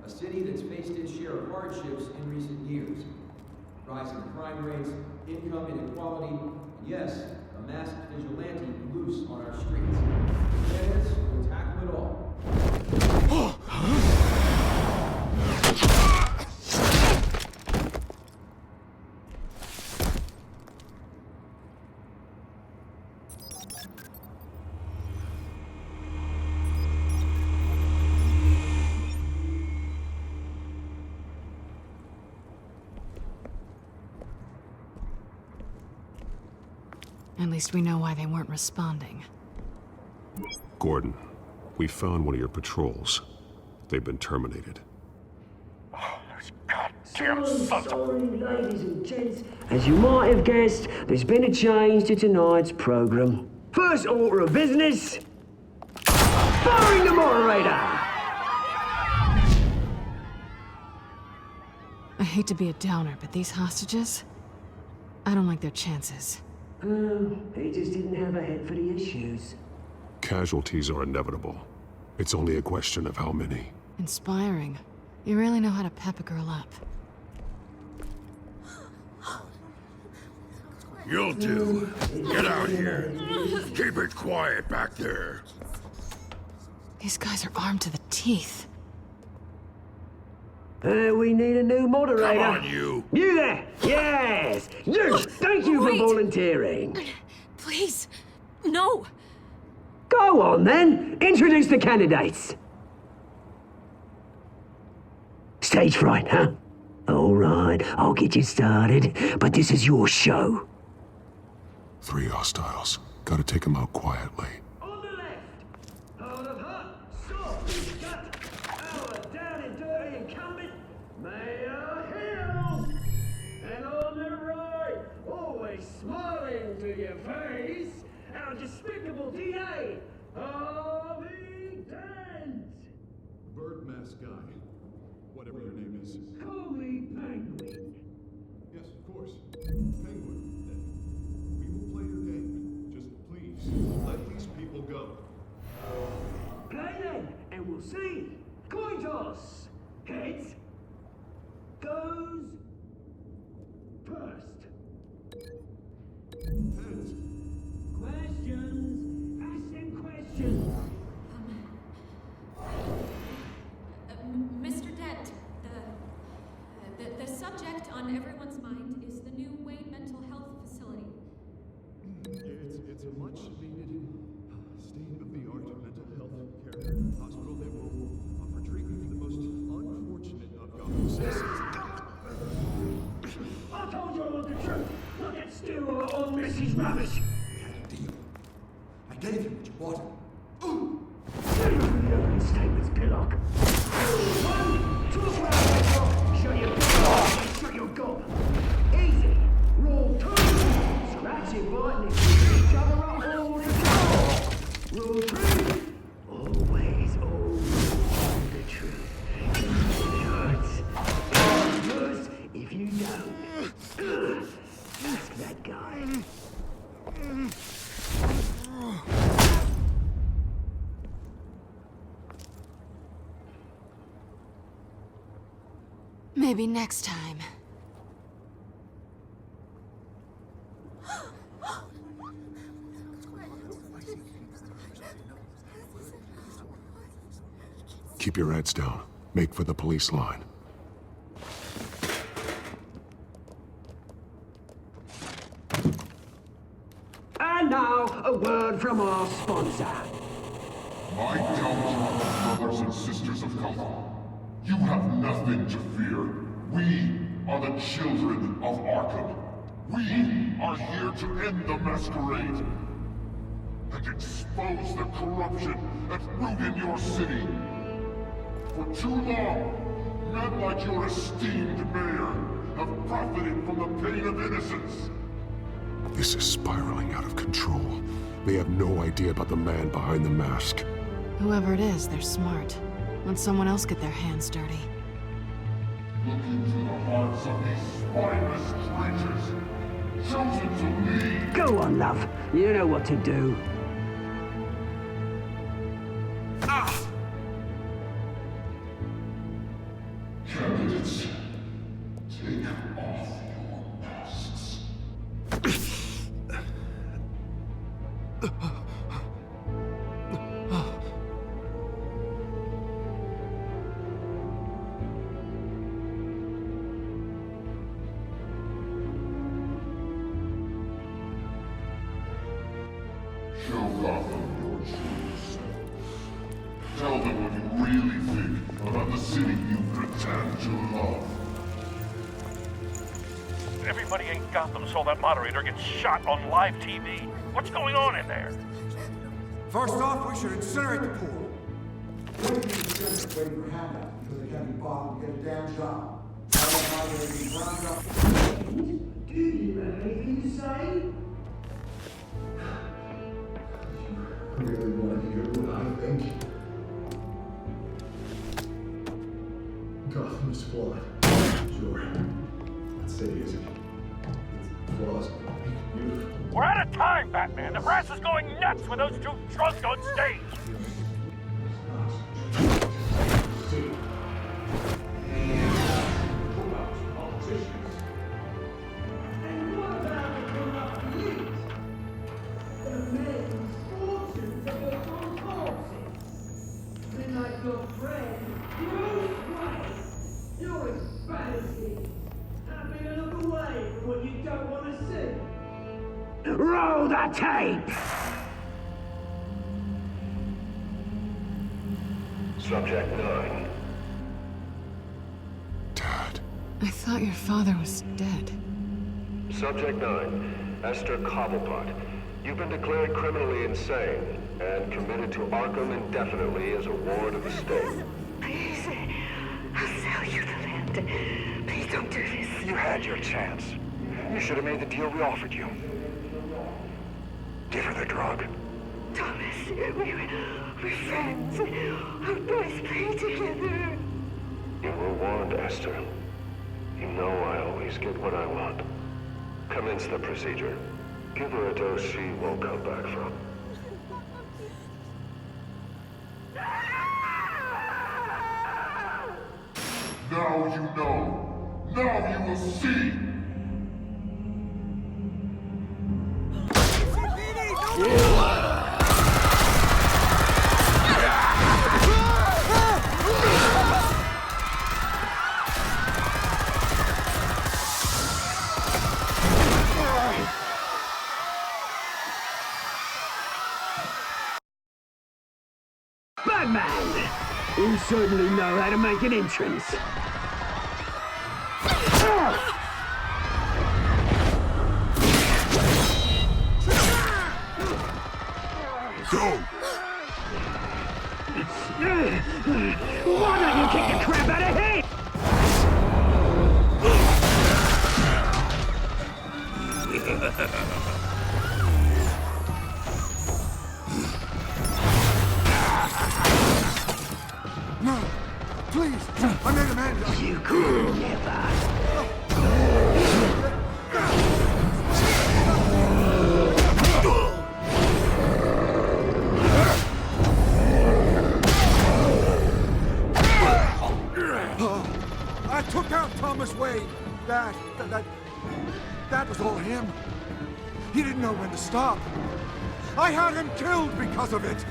a city that's faced its share of hardships in recent years. Rising crime rates, income inequality, and yes, a masked vigilante loose on our streets. Candidates will tackle it all. At least we know why they weren't responding. Gordon, we found one of your patrols. They've been terminated. Sorry, ladies and gents. As you might have guessed, there's been a change to tonight's program. First order of business, firing the moderator! I hate to be a downer, but these hostages? I don't like their chances. He just didn't have a head for the issues. Casualties are inevitable. It's only a question of how many. Inspiring. You really know how to pep a girl up. You'll do. Get out here. Keep it quiet back there. These guys are armed to the teeth. We need a new moderator. Come on, you. You there! Yes! You! Thank you for volunteering. Please, no. Go on, then. Introduce the candidates. Stage fright, huh? All right, I'll get you started, but this is your show. 3 hostiles. Gotta take them out quietly. On the left, out of hut, stop, shut, our down and dirty incumbent, Mayor Hill. And on the right, always smiling to your face, our despicable DA, Harvey Dent. Bird mask guy. Whatever your name is. Call me Penguin. Yes, of course. Penguin. everyone's mind is the new Wayne Mental Health Facility. It's a much-needed, state-of-the-art mental health care hospital that will offer treatment for the most unfortunate of Gotham citizens. I told you all the truth. Not get still or all Missy's rubbish. We had a deal. I gave you what you wanted. Thank you for the opening statements, Pillock. One, talk about that talk. Shut your gob. Shut your gob. Easy. Rule 2. Scratching, biting, each other up all the time. Rule 3. Always the truth. Even if it hurts. Because if you don't, ask that guy. Maybe next time. Keep your heads down. Make for the police line. And now, a word from our sponsor. My downtrodden brothers and sisters of Gotham, you have nothing to fear. We are the children of Arkham. We are here to end the masquerade and expose the corruption that rooted your city. For too long, men like your esteemed mayor have profited from the pain of innocence. This is spiraling out of control. They have no idea about the man behind the mask. Whoever it is, they're smart. Let someone else get their hands dirty. Look into the hearts of these spineless creatures, chosen to lead. Go on, love. You know what to do. Candidates, take off your masks. Show Gotham your true selves. Tell them what you really think about the city you pretend to love. Everybody in Gotham saw that moderator get shot on live TV. What's going on in there? First off, we should incinerate the pool. Waiting for handouts because they can't be bought and get a damn job. I don't know why they're being rounded up. Do you have anything to say? I really want to hear what I think. Gotham is flawed. Sure. That city isn't. Its flaws make it beautiful. We're out of time, Batman. The brass is going nuts with those two drunks on stage. Roll the tape! Subject 9. I thought your father was dead. Subject 9, Esther Cobblepot. You've been declared criminally insane and committed to Arkham indefinitely as a ward of the state. Please, I'll sell you the land. Please don't do this. You had your chance. You should have made the deal we offered you. Give her the drug. Thomas, we're friends. Our boys play together. You were warned, Esther. You know I always get what I want. Commence the procedure. Give her a dose she won't come back from. Now you know. Now you will see. You certainly know how to make an entrance. Go! Why don't you kick the crap out of him? No! Please! I made a man! You could never. I took out Thomas Wayne. That was all him. He didn't know when to stop. I had him killed because of it.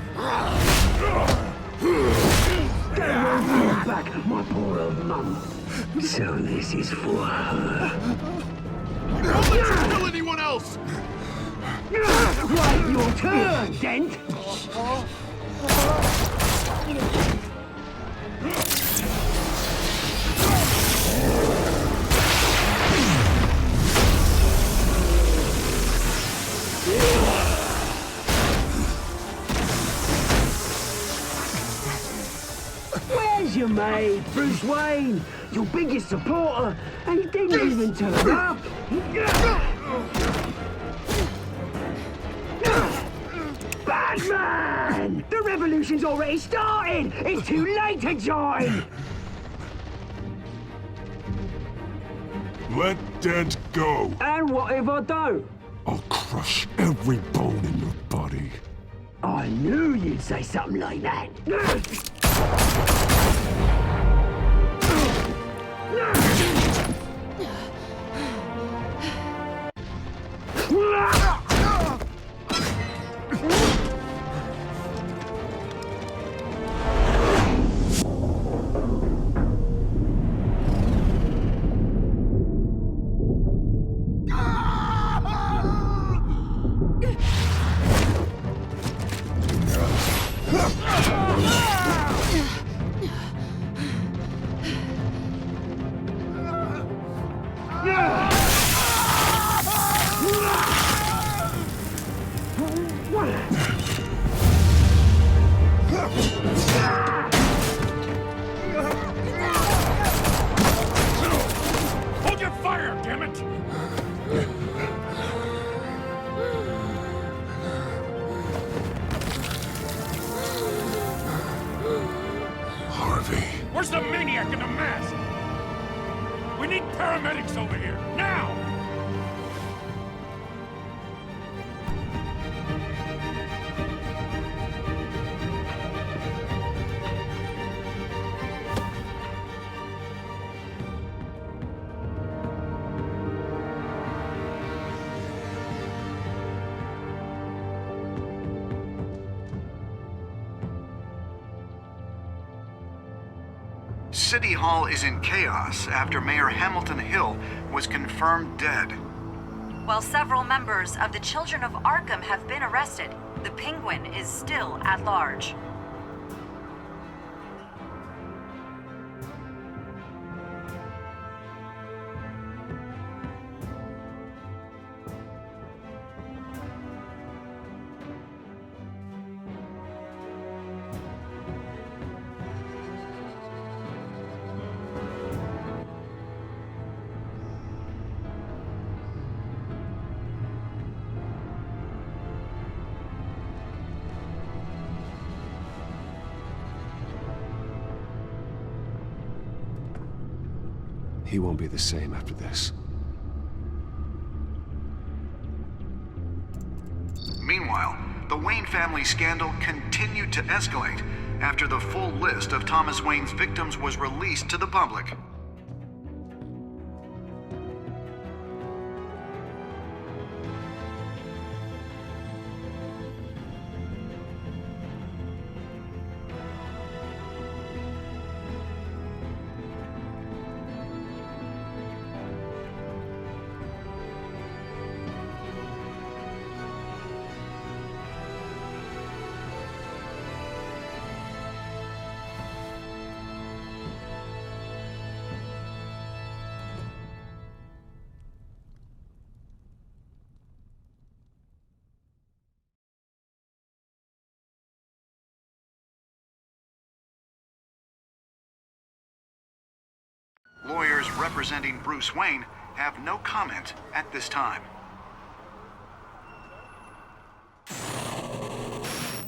Get away from back, my poor old mum. So this is for her. Don't let you kill anyone else! Right, your turn, Dent. Where's your mate, Bruce Wayne? Your biggest supporter, and he didn't even turn up. Batman! The revolution's already started! It's too late to join! Let Dent go. And what if I don't? I'll crush every bone in your body. I knew you'd say something like that. Hold your fire, damn it! Harvey. Where's the maniac in the mask? We need paramedics over here, now! City Hall is in chaos after Mayor Hamilton Hill was confirmed dead. While several members of the Children of Arkham have been arrested, the Penguin is still at large. He won't be the same after this. Meanwhile, the Wayne family scandal continued to escalate after the full list of Thomas Wayne's victims was released to the public. lawyers representing Bruce Wayne have no comment at this time.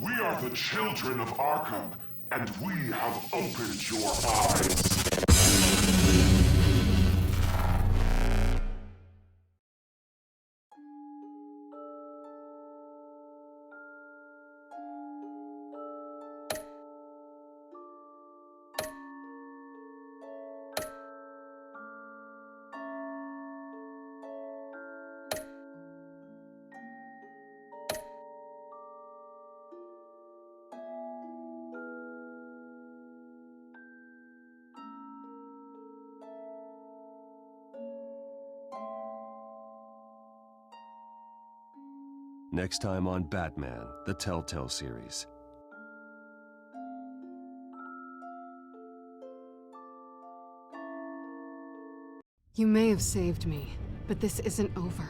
We are the children of Arkham, and we have opened your eyes. Next time on Batman, the Telltale series. You may have saved me, but this isn't over.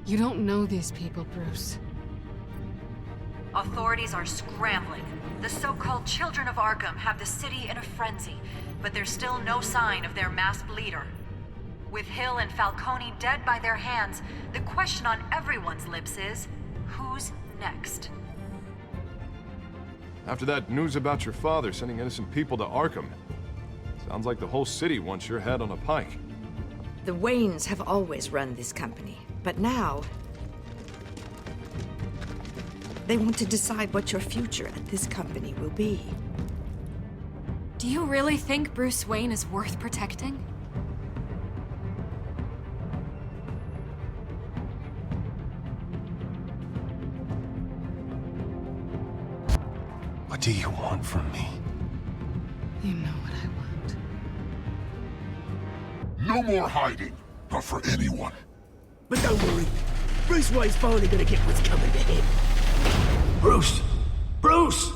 You don't know these people, Bruce. Authorities are scrambling. The so-called Children of Arkham have the city in a frenzy, but there's still no sign of their masked leader. With Hill and Falcone dead by their hands, the question on everyone's lips is, who's next? After that news about your father sending innocent people to Arkham, sounds like the whole city wants your head on a pike. The Waynes have always run this company, but now they want to decide what your future at this company will be. Do you really think Bruce Wayne is worth protecting? What do you want from me? You know what I want. No more hiding, not for anyone. But don't worry, Bruce Wayne's finally gonna get what's coming to him. Bruce! Bruce!